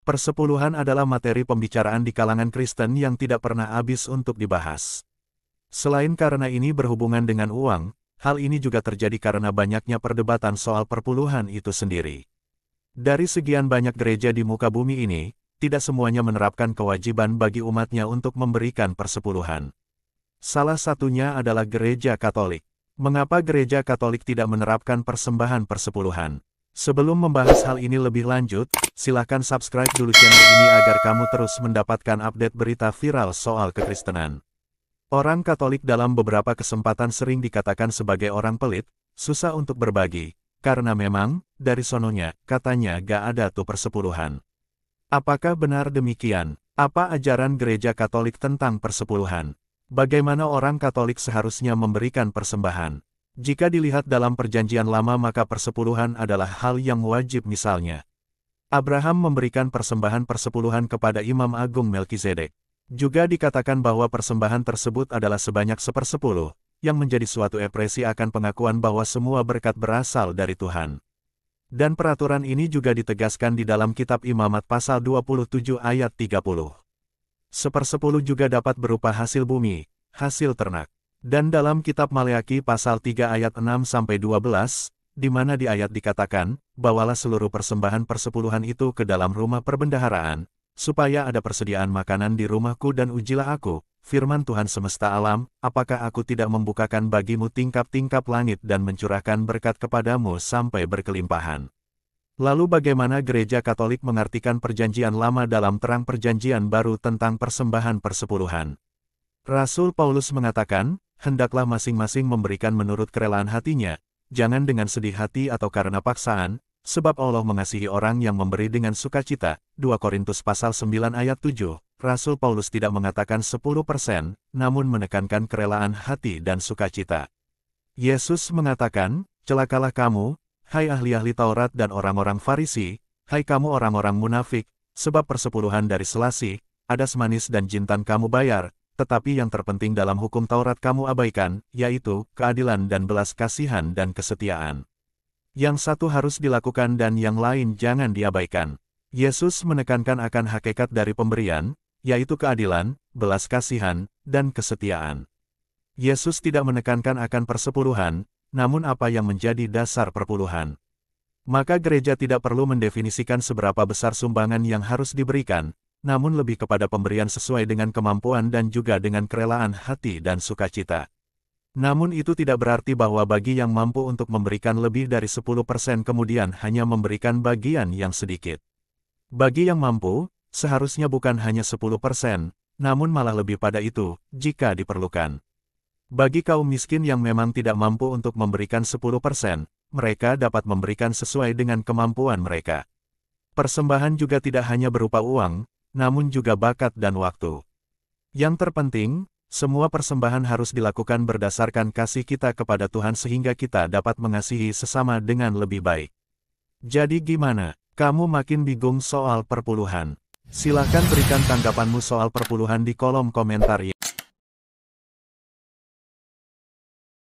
Persepuluhan adalah materi pembicaraan di kalangan Kristen yang tidak pernah habis untuk dibahas. Selain karena ini berhubungan dengan uang, hal ini juga terjadi karena banyaknya perdebatan soal perpuluhan itu sendiri. Dari sekian banyak gereja di muka bumi ini, tidak semuanya menerapkan kewajiban bagi umatnya untuk memberikan persepuluhan. Salah satunya adalah Gereja Katolik. Mengapa Gereja Katolik tidak menerapkan persembahan persepuluhan? Sebelum membahas hal ini lebih lanjut, silakan subscribe dulu channel ini agar kamu terus mendapatkan update berita viral soal kekristenan. Orang Katolik dalam beberapa kesempatan sering dikatakan sebagai orang pelit, susah untuk berbagi, karena memang, dari sononya, katanya gak ada tuh persepuluhan. Apakah benar demikian? Apa ajaran Gereja Katolik tentang persepuluhan? Bagaimana orang Katolik seharusnya memberikan persembahan? Jika dilihat dalam Perjanjian Lama maka persepuluhan adalah hal yang wajib misalnya. Abraham memberikan persembahan persepuluhan kepada Imam Agung Melkizedek. Juga dikatakan bahwa persembahan tersebut adalah sebanyak 1/10, yang menjadi suatu ekspresi akan pengakuan bahwa semua berkat berasal dari Tuhan. Dan peraturan ini juga ditegaskan di dalam kitab Imamat pasal 27 ayat 30. 1/10 juga dapat berupa hasil bumi, hasil ternak. Dan dalam kitab Maleaki pasal 3 ayat 6-12, di mana di ayat dikatakan, bawalah seluruh persembahan persepuluhan itu ke dalam rumah perbendaharaan, supaya ada persediaan makanan di rumahku dan ujilah aku, firman Tuhan semesta alam, apakah aku tidak membukakan bagimu tingkap-tingkap langit dan mencurahkan berkat kepadamu sampai berkelimpahan. Lalu bagaimana Gereja Katolik mengartikan Perjanjian Lama dalam terang Perjanjian Baru tentang persembahan persepuluhan? Rasul Paulus mengatakan, hendaklah masing-masing memberikan menurut kerelaan hatinya, jangan dengan sedih hati atau karena paksaan, sebab Allah mengasihi orang yang memberi dengan sukacita. 2 Korintus pasal 9 ayat 7, Rasul Paulus tidak mengatakan 10%, namun menekankan kerelaan hati dan sukacita. Yesus mengatakan, celakalah kamu, hai ahli-ahli Taurat dan orang-orang Farisi, hai kamu orang-orang munafik, sebab persepuluhan dari selasih, adas manis dan jintan kamu bayar, tetapi yang terpenting dalam hukum Taurat kamu abaikan, yaitu keadilan dan belas kasihan dan kesetiaan. Yang satu harus dilakukan dan yang lain jangan diabaikan. Yesus menekankan akan hakikat dari pemberian, yaitu keadilan, belas kasihan, dan kesetiaan. Yesus tidak menekankan akan persepuluhan, namun apa yang menjadi dasar perpuluhan. Maka gereja tidak perlu mendefinisikan seberapa besar sumbangan yang harus diberikan, namun lebih kepada pemberian sesuai dengan kemampuan dan juga dengan kerelaan hati dan sukacita. Namun itu tidak berarti bahwa bagi yang mampu untuk memberikan lebih dari 10% kemudian hanya memberikan bagian yang sedikit. Bagi yang mampu, seharusnya bukan hanya 10%, namun malah lebih pada itu, jika diperlukan. Bagi kaum miskin yang memang tidak mampu untuk memberikan 10%, mereka dapat memberikan sesuai dengan kemampuan mereka. Persembahan juga tidak hanya berupa uang, namun juga bakat dan waktu. Yang terpenting, semua persembahan harus dilakukan berdasarkan kasih kita kepada Tuhan sehingga kita dapat mengasihi sesama dengan lebih baik. Jadi gimana? Kamu makin bingung soal perpuluhan? Silakan berikan tanggapanmu soal perpuluhan di kolom komentar ya.